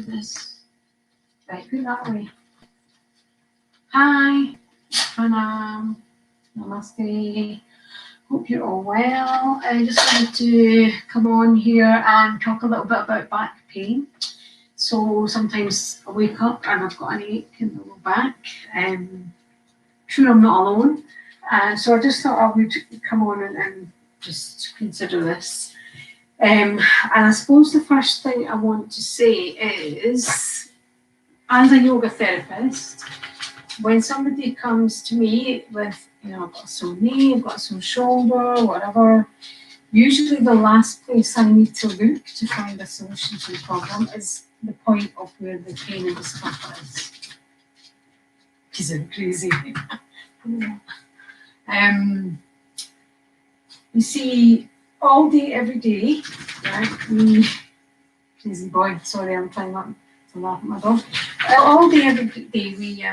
this. Right, put that away. Hi, Pranam, Namaste. Hope you're all well. I just wanted to come on here and talk a little bit about back pain. So sometimes I wake up and I've got an ache in the lower back. Sure, I'm not alone. So I just thought I would come on and just consider this. And I suppose the first thing I want to say is, as a yoga therapist, when somebody comes to me with, I've got a sore knee, I've got a sore shoulder, whatever, usually the last place I need to look to find a solution to the problem is the point of where the pain and discomfort is. Because I'm crazy. You see, all day, every day, right? Crazy boy, sorry, I'm trying not to laugh at my dog. All day, every day, we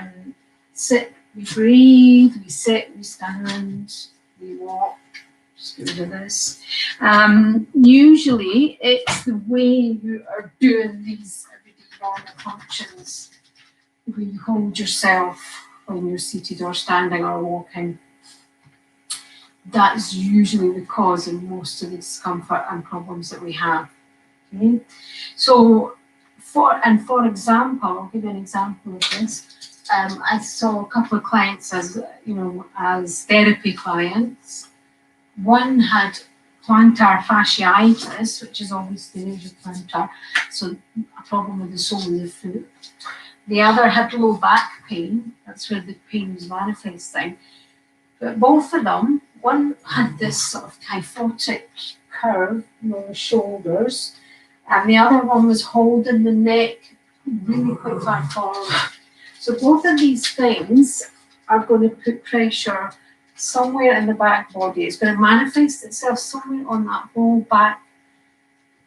sit, we breathe, we sit, we stand, we walk. Just get rid of this. Usually, it's the way you are doing these everyday normal functions, where you hold yourself when you're seated or standing or walking. That's usually the cause of most of the discomfort and problems that we have. Okay? So, for example, I'll give you an example of this. I saw a couple of clients as therapy clients. One had plantar fasciitis, which is obviously the plantar, so a problem with the sole of the foot. The other had low back pain. That's where the pain was manifesting. But both of them, one had this sort of kyphotic curve along the shoulders, and the other one was holding the neck really quite far forward. So both of these things are going to put pressure somewhere in the back body. It's going to manifest itself somewhere on that whole back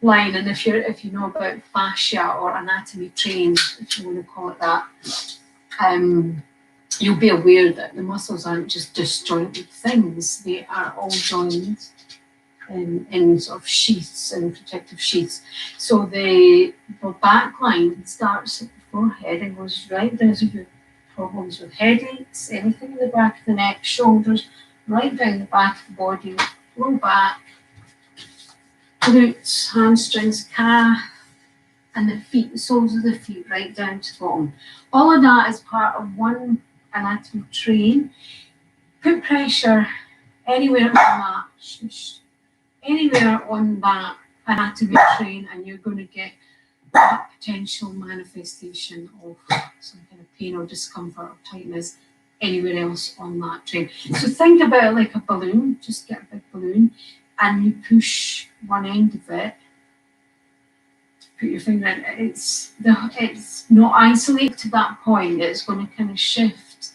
line. And if you know about fascia or anatomy trained, if you want to call it that, you'll be aware that the muscles aren't just disjointed things. They are all joined in sort of sheaths and protective sheaths. So the back line starts at the forehead and goes right down to your problems with headaches, anything in the back of the neck, shoulders, right down the back of the body, low back, glutes, hamstrings, calf, and the feet, the soles of the feet, right down to the bottom. All of that is part of one anatomy train. Put pressure anywhere on that, anywhere on that anatomy train, and you're going to get that potential manifestation of some kind of pain or discomfort or tightness anywhere else on that train. So think about it like a balloon. Just get a big balloon and you push one end of it. Put your finger in. It's not isolated to that point. It's going to kind of shift,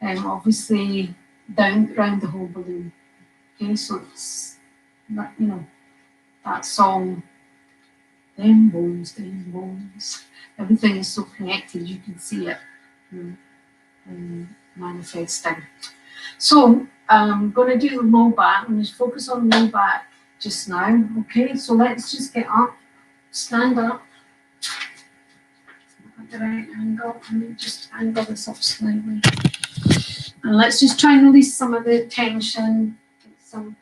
obviously down around the whole balloon. Okay, so it's that song. Them bones. Everything is so connected. You can see it manifesting. So I'm going to do the low back. I'm going to focus on low back just now. Okay, so let's just get up. Stand up at the right angle. Let me just angle this up slightly. And let's just try and release some of the tension, some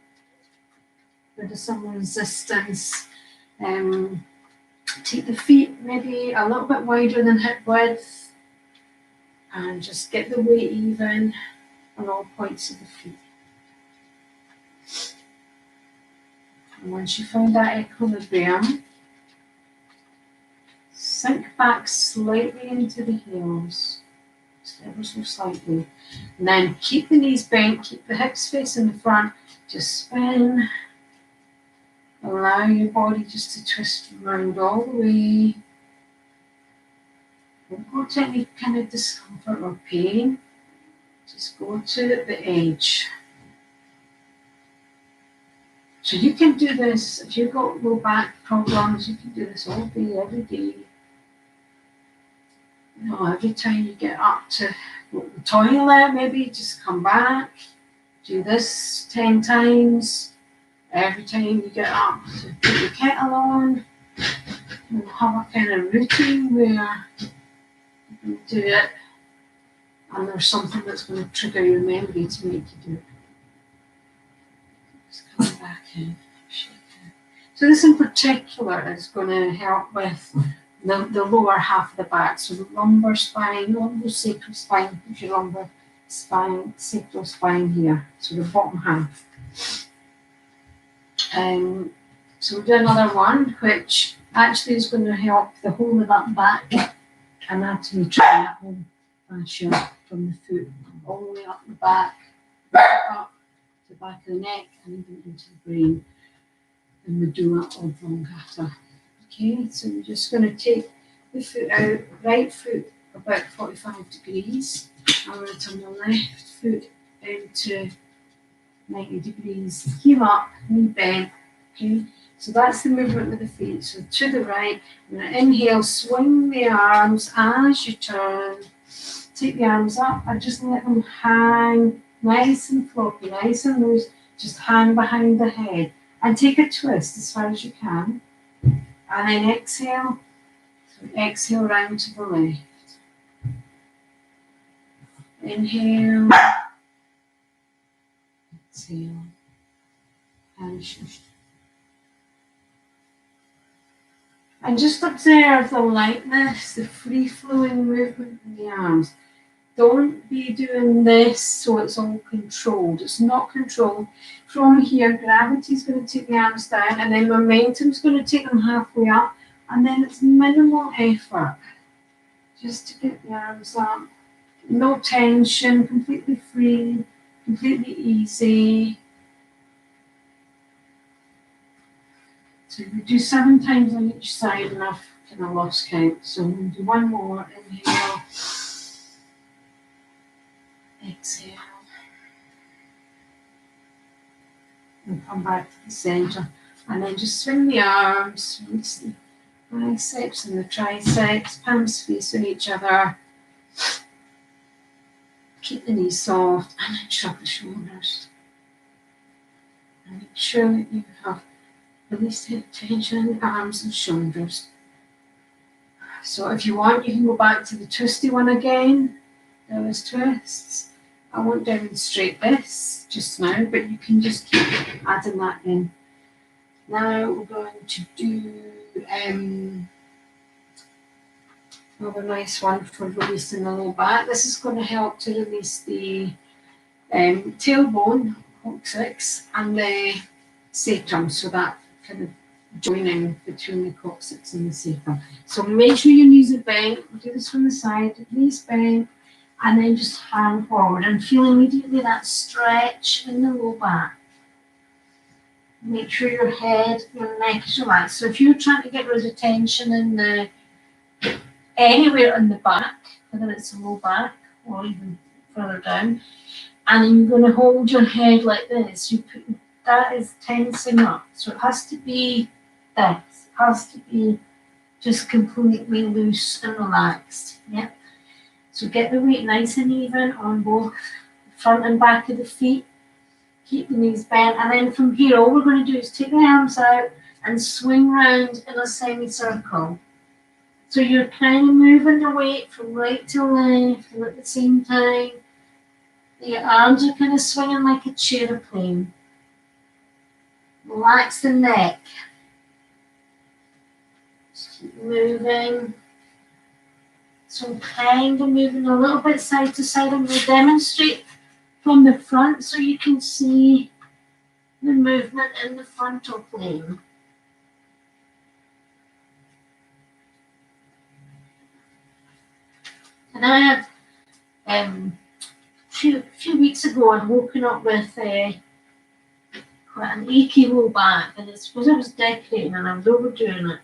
resistance. Take the feet maybe a little bit wider than hip width and just get the weight even on all points of the feet. And once you find that equilibrium, sink back slightly into the heels, just ever so slightly. And then keep the knees bent, keep the hips facing the front, just spin. Allow your body just to twist around all the way. Don't go to any kind of discomfort or pain. Just go to the edge. So you can do this, if you've got low back problems, you can do this all day, every day. Every time you get up to go to the toilet, maybe just come back. Do this 10 times. Every time you get up to put your kettle on, We'll have a kind of routine where you do it, and there's something that's going to trigger your memory to make you do it. Just come back in. So this in particular is going to help with the lower half of the back, so the lumbar spine, lumbar sacral spine, if your lumbar spine, sacral spine here, so the bottom half. So we'll do another one, which actually is going to help the whole of that back anatomy, trying that whole fascia from the foot all the way up the back, up to the back of the neck, and even into the brain, the medulla oblongata. Okay, so we're just going to take the foot out, right foot about 45 degrees, and we're going to turn the left foot into 90 degrees, heel up, knee bent. Okay, so that's the movement with the feet. So to the right, and inhale, swing the arms as you turn. Take the arms up and just let them hang nice and floppy, nice and loose. Just hang behind the head and take a twist as far as you can. And then exhale. So exhale round to the left. Inhale. Exhale. And shush. And just observe the lightness, the free-flowing movement in the arms. Don't be doing this so it's all controlled. It's not controlled. From here, gravity is going to take the arms down, and then momentum is going to take them halfway up, and then it's minimal effort just to get the arms up. No tension, completely free, completely easy. So we do 7 times on each side, and I've kind of lost count. So we'll do one more. Inhale. Exhale. And come back to the center. And then just swing the arms, release the biceps and the triceps, palms facing each other. Keep the knees soft, and then shrug the shoulders. And make sure that you have released the tension in the arms and shoulders. So if you want, you can go back to the twisty one again. Those twists. I won't demonstrate this just now, but you can just keep adding that in. Now we're going to do another nice one for releasing the low back. This is going to help to release the tailbone, coccyx, and the sacrum, so that kind of joining between the coccyx and the sacrum. So make sure your knees are bent. We'll do this from the side, knees bent, and then just hang forward and feel immediately that stretch in the low back. Make sure your head, your neck is relaxed. So if you're trying to get rid of tension in the anywhere in the back, whether it's the low back or even further down, and you're going to hold your head like this, that is tensing up. So it has to be this. It has to be just completely loose and relaxed. Yeah. So get the weight nice and even on both front and back of the feet. Keep the knees bent, and then from here, all we're going to do is take the arms out and swing round in a semicircle. So you're kind of moving the weight from right to left, and at the same time, your arms are kind of swinging like a chairplane. Relax the neck. Just keep moving. So I'm kind of moving a little bit side to side. I'm going to demonstrate from the front so you can see the movement in the frontal plane. And I had a few weeks ago, I'd woken up with quite an achy low back, and it's because I was decorating and I was overdoing it.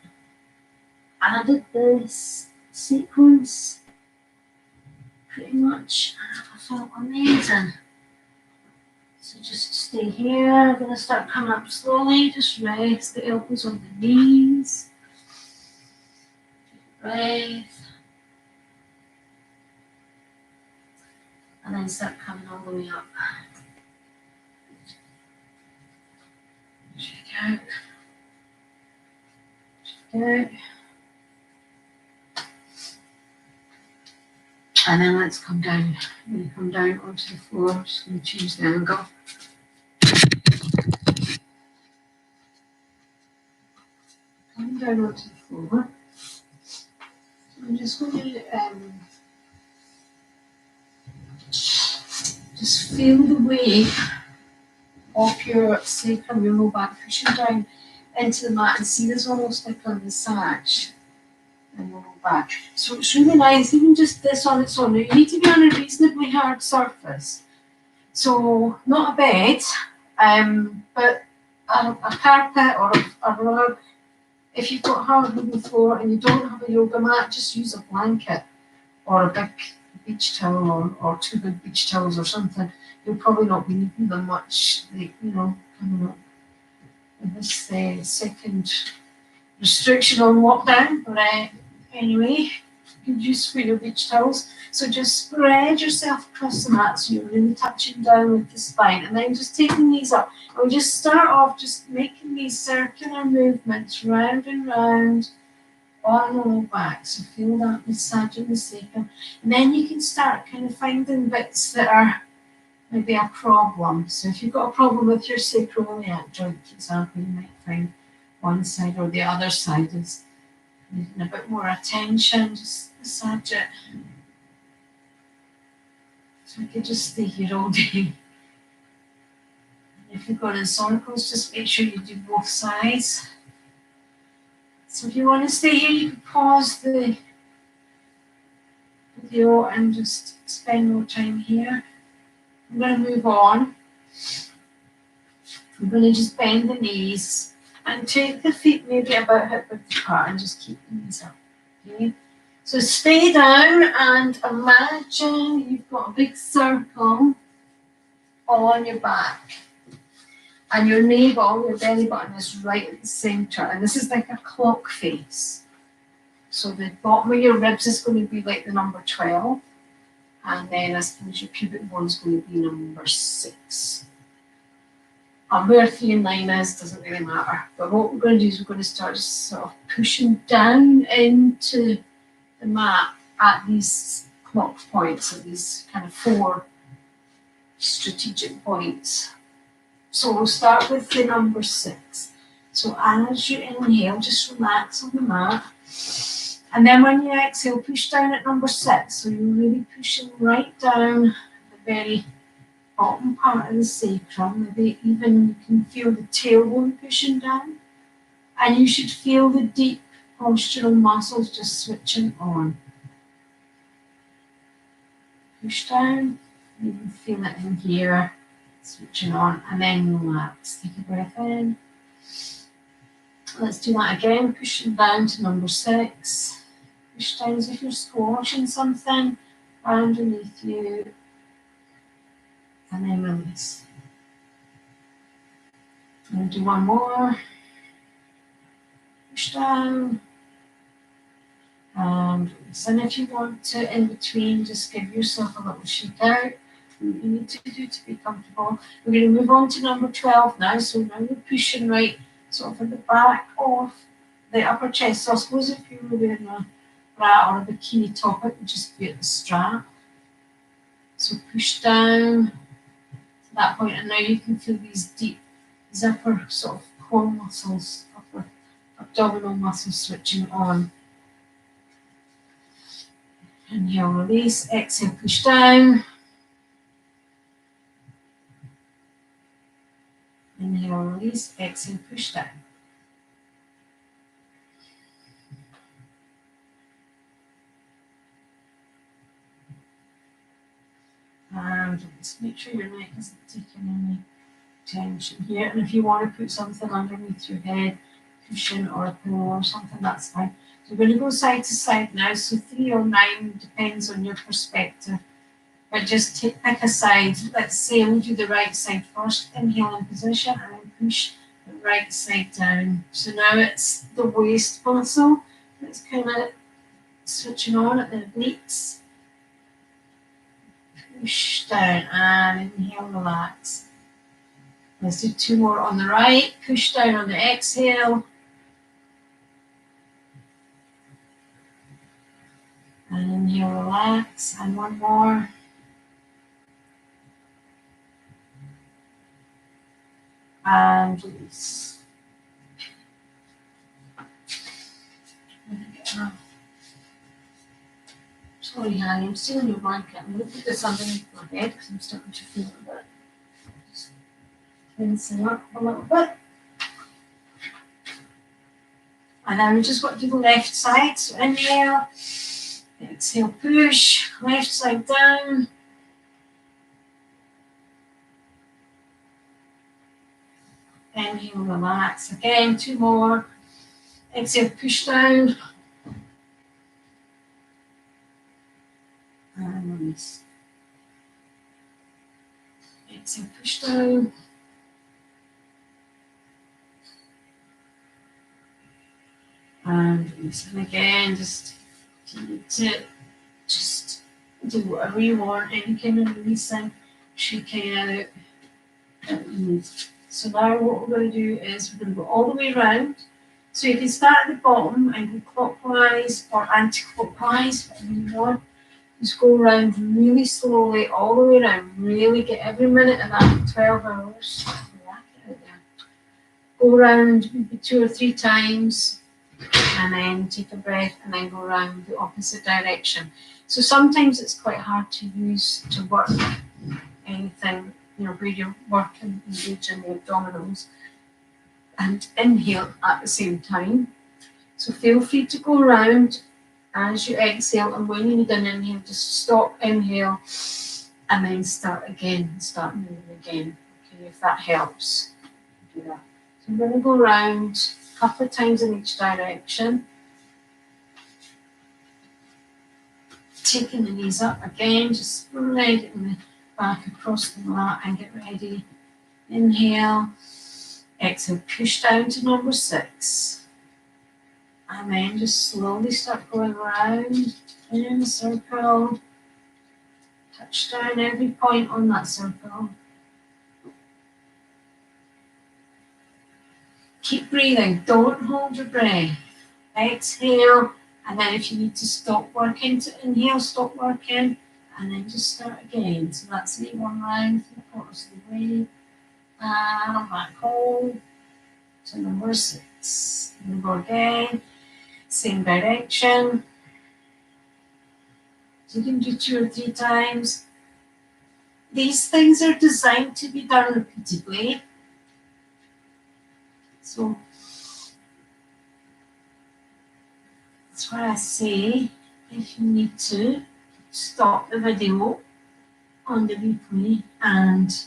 And I did this sequence pretty much, and I felt amazing. So just stay here. I'm going to start coming up slowly. Just rest the elbows on the knees. Breath. And then start coming all the way up. Shake out. Good. And then let's come down. When you come down onto the floor, I'm just going to change the angle. Come down onto the floor. I'm just going to just feel the weight of your sacrum, your low back pushing down into the mat, and see there's almost like a massage in the low back. So it's really nice, even just this on its own. Now you need to be on a reasonably hard surface. So not a bed, but a carpet or a rug. If you've got hard wooden floor and you don't have a yoga mat, just use a blanket or a big beach towel or two big beach towels or something. You'll probably not be needing them much, coming up with this second restriction on lockdown. But anyway, you can use for your beach towels. So just spread yourself across the mat so you're really touching down with the spine, and then just taking these up. And we just start off just making these circular movements round and round on the low back. So feel that massage in the sacrum. And then you can start kind of finding bits that are maybe a problem. So if you've got a problem with your sacroiliac joint, for example, you might find one side or the other side is needing a bit more attention. Just massage it. So I could just stay here all day. If you're going in circles, just make sure you do both sides. So if you want to stay here, you can pause the video and just spend more time here. I'm going to move on. I'm going to just bend the knees and take the feet maybe about hip width apart and just keep the knees up. Okay? So stay down and imagine you've got a big circle on your back. And your navel, your belly button is right at the center. And this is like a clock face. So the bottom of your ribs is going to be like the number 12. And then I suppose your pubic bone is going to be number 6. Where 3 and 9 is doesn't really matter. But what we're going to do is we're going to start just sort of pushing down into the mat at these clock points, at these kind of 4 strategic points. So we'll start with the number 6. So as you inhale, just relax on the mat. And then when you exhale, push down at number 6. So you're really pushing right down the very bottom part of the sacrum. Maybe even you can feel the tailbone pushing down. And you should feel the deep postural muscles just switching on. Push down. You can feel it in here. Switching on, and then relax. Take a breath in. Let's do that again. Pushing down to number 6. Push down as if you're squashing something underneath you. And then release. I'm going to do one more. Push down. And release. And if you want to, in between, just give yourself a little shake out. You need to do to be comfortable. We're going to move on to number 12 now. So now we're pushing right sort of at the back of the upper chest. So I suppose if you were wearing a bra or a bikini top, it would just be at the strap. So push down to that point, and now you can feel these upper sort of core muscles, upper abdominal muscles switching on. Inhale, release. Exhale, push down. Inhale, release, exhale, push down. And just make sure your neck isn't taking any tension here. And if you want to put something underneath your head, cushion or a pillow or something, that's fine. So we're going to go side to side now. So 3 or 9 depends on your perspective. But just pick a side. Let's say we'll do the right side first. Inhale in position and then push the right side down. So now it's the waist muscle that's kind of switching on at the obliques. Push down and inhale, relax. Let's do 2 more on the right. Push down on the exhale. And inhale, relax, and one more. And release. Sorry, Harry, I'm still in your blanket. I'm going to put this underneath my head because I'm starting to feel a bit. Just tensing up a little bit. And now we just got to the left side. So inhale, exhale, push, left side down. Inhale, relax. Again, two more. Exhale, push down. And release. Exhale, push down. And release. And again, just if you need to just do whatever you want, any kind of releasing, shaking out that you need. So now what we're going to do is we're going to go all the way around. So you can start at the bottom and go clockwise or anti-clockwise, whatever you want. Just go around really slowly, all the way around. Really get every minute of that 12 hours. Go around maybe 2 or 3 times, and then take a breath, and then go around the opposite direction. So sometimes it's quite hard to use to work anything, where you're working, engaging the abdominals, and inhale at the same time. So feel free to go around as you exhale, and when you need an inhale, just stop, inhale, and then start again, start moving again. Okay, if that helps, do that. So I'm going to go around a couple of times in each direction. Taking the knees up again, just spread it in the back across the mat and get ready. Inhale, exhale, push down to number 6. And then just slowly start going around in a circle. Touch down every point on that circle. Keep breathing, don't hold your breath. Exhale, and then if you need to stop working to inhale, stop working, and then just start again. So that's me, 1 round, 3/4 of the way. And back home to number 6. And we go again, same direction. So you can do 2 or 3 times. These things are designed to be done repeatedly. So that's why I say, if you need to, stop the video on the replay and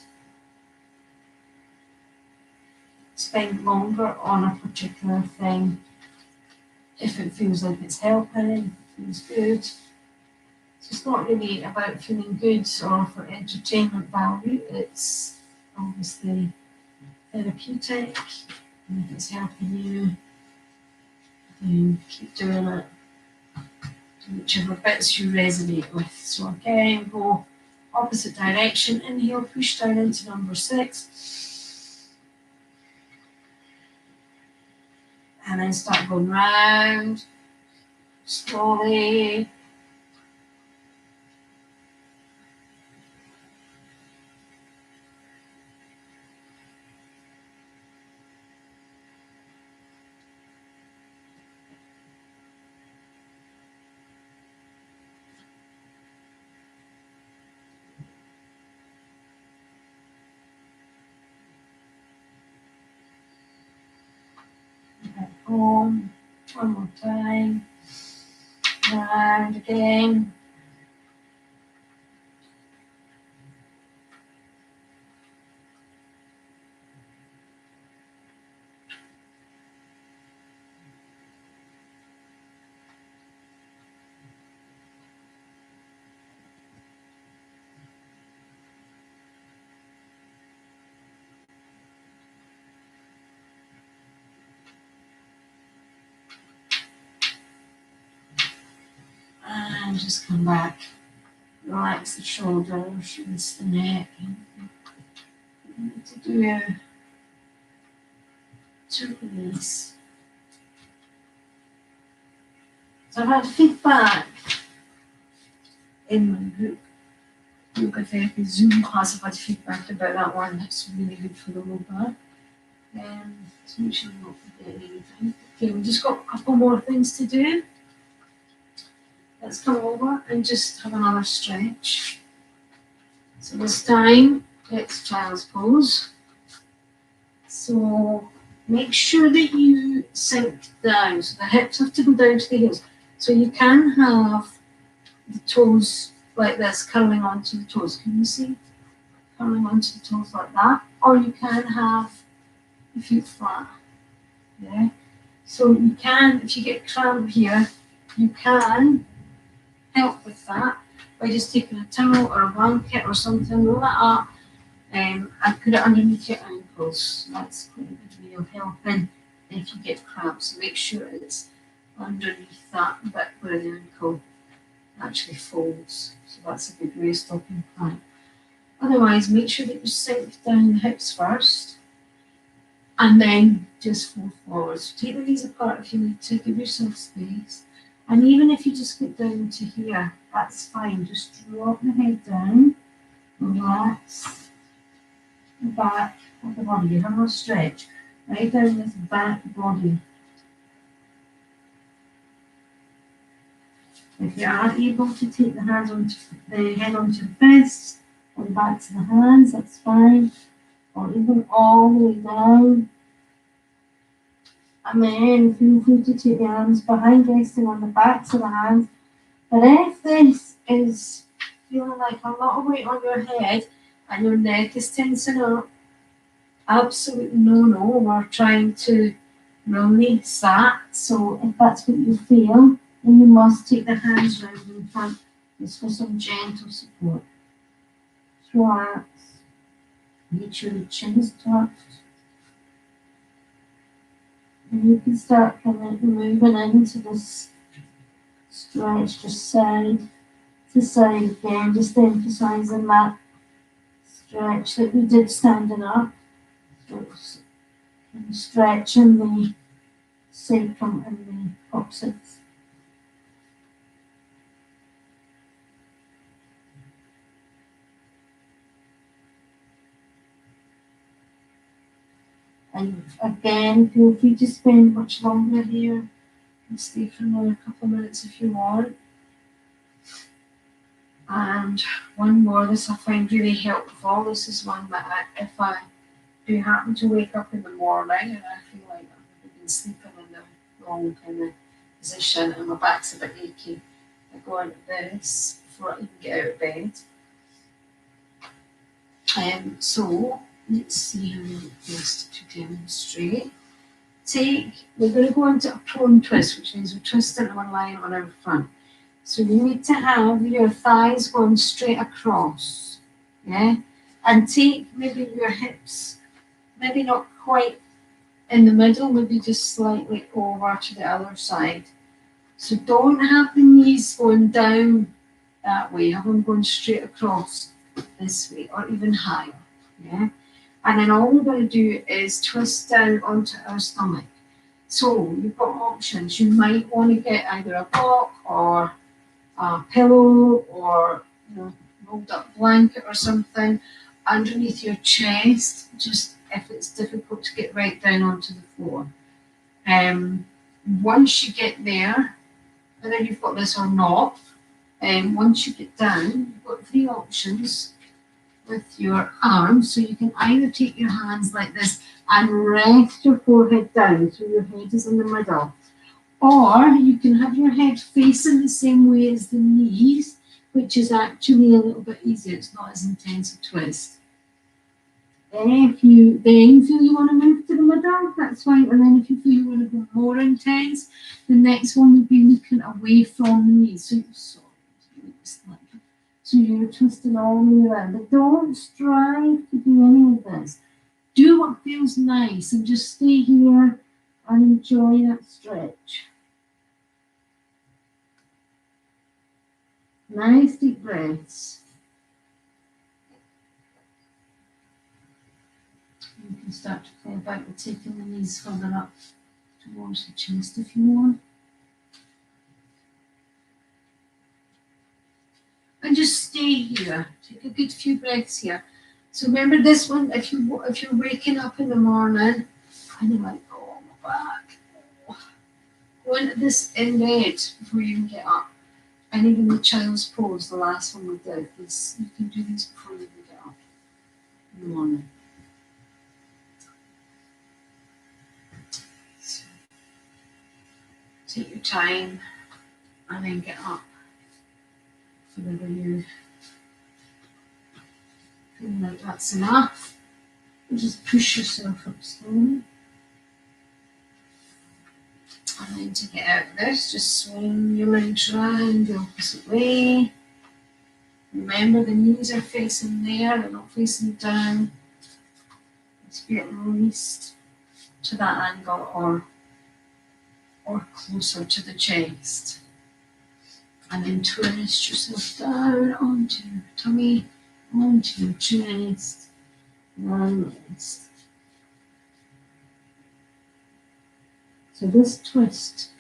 spend longer on a particular thing if it feels like it's helping, feels good. So it's not really about feeling good or for entertainment value, it's obviously therapeutic, and if it's helping you, then keep doing it. Do whichever bits you resonate with. So again, go opposite direction, inhale, push down into number 6. And then start going round, slowly. Back home, one more time, round again. And just come back. Relax the shoulders, release the neck. You need to do to release. So I've had feedback in my group yoga therapy Zoom class. I've had feedback about that one. That's really good for the low back. So make sure you're not forgetting anything. Okay, we've just got a couple more things to do. Let's come over and just have another stretch. So this time, it's child's pose. So make sure that you sink down. So the hips have to go down to the heels. So you can have the toes like this, curling onto the toes. Can you see? Curling onto the toes like that. Or you can have the feet flat. Yeah. So you can, if you get cramp here, you can help with that by just taking a towel or a blanket or something, roll it up, and put it underneath your ankles. That's quite a good way of helping if you get cramps. So make sure it's underneath that bit where the ankle actually folds. So that's a good way of stopping cramp. Otherwise, make sure that you sink down the hips first and then just fold forward. So take the knees apart if you need to, give yourself space. And even if you just get down to here, that's fine. Just drop the head down, relax the back of the body. You have a stretch right down this back body. If you are able to take the hands onto the head onto the fists or the backs of the hands, that's fine. Or even all the way down. And then feel free to take your hands behind, resting on the backs of the hands. But if this is feeling like a lot of weight on your head and your neck is tensing up, absolutely no, we're trying to release that. So if that's what you feel, then you must take the hands round in front just for some gentle support. Just relax. Make sure the chin is tucked. And you can start kind of moving into this stretch, just side to side again, just emphasizing that stretch that we did standing up. And stretching the sacrum and the coccyx. And again, feel free to spend much longer here. You can stay for another couple of minutes if you want. And one more, this I find really helpful. This is one that if I do happen to wake up in the morning and I feel like I've been sleeping in the wrong kind of position and my back's a bit achy, I go into this before I even get out of bed. So let's see how we best to demonstrate. We're going to go into a prone twist, which means we twist into one line on our front. So you need to have your thighs going straight across, yeah? And take maybe your hips, maybe not quite in the middle, maybe just slightly over to the other side. So don't have the knees going down that way, have them going straight across this way or even higher, yeah? And then all we're going to do is twist down onto our stomach. So you've got options. You might want to get either a block or a pillow or rolled up blanket or something underneath your chest, just if it's difficult to get right down onto the floor. Once you get there, whether you've got this or not, once you get down, you've got three options with your arms. So you can either take your hands like this and rest your forehead down so your head is in the middle. Or you can have your head facing the same way as the knees, which is actually a little bit easier. It's not as intense a twist. If you then feel you want to move to the middle, that's fine. And then if you feel you want to go more intense, the next one would be looking away from the knees. So you're twisting all the way around. But don't strive to do any of this. Do what feels nice and just stay here and enjoy that stretch. Nice deep breaths. You can start to play about with taking the knees further up towards the chest if you want. And just stay here. Take a good few breaths here. So remember this one, if you're waking up in the morning and you're like, oh my back, go into this in bed before you even get up. And even the child's pose, the last one we did, this you can do these before you even get up in the morning. So take your time and then get up. Whenever you feel like that's enough, just push yourself up slowly. And then to get out of this, just swing your legs around the opposite way. Remember the knees are facing there, they're not facing down. Let's get released to that angle or closer to the chest. And then twist yourself down onto your tummy, onto your chest, and rest. So this twist,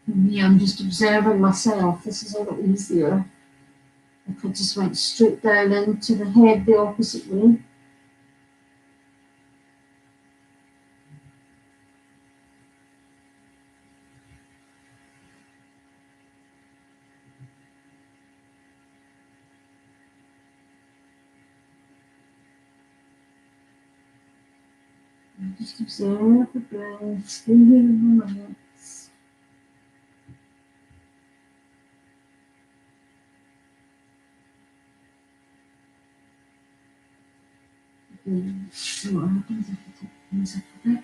for me, I'm just observing myself. This is a lot easier. If I just went straight down into the head the opposite way. And just observe the breath, stay here and relax. See what happens if I take things up a bit.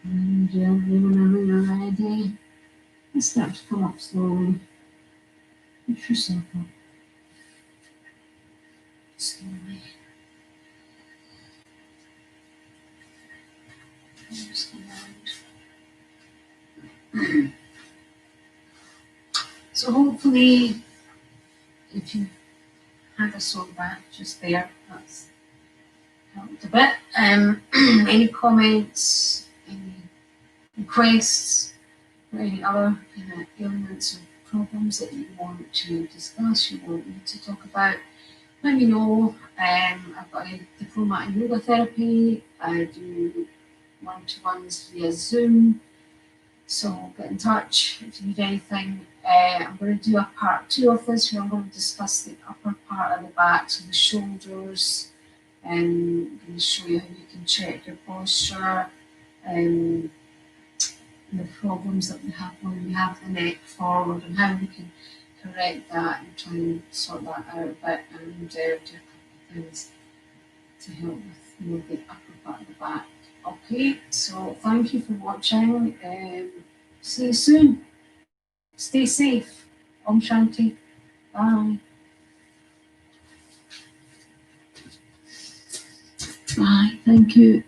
And gently, whenever you're ready, and start to come up slowly. Push yourself up. Slowly. Just around. So hopefully, if you had a sore back just there, that's helped a bit. Any comments, any requests, or any other ailments or problems that you want to discuss, you want me to talk about, let me know. I've got a diploma in yoga therapy. I do one-to-ones via Zoom. So get in touch if you need anything. I'm going to do a part 2 of this where I'm going to discuss the upper part of the back, so the shoulders, and I'm going to show you how you can check your posture, and the problems that we have when we have the neck forward and how we can correct that and try and sort that out a bit, and do a couple of things to help with the upper part of the back. Okay, so thank you for watching. See you soon. Stay safe. Om Shanti. Bye. Bye. Thank you.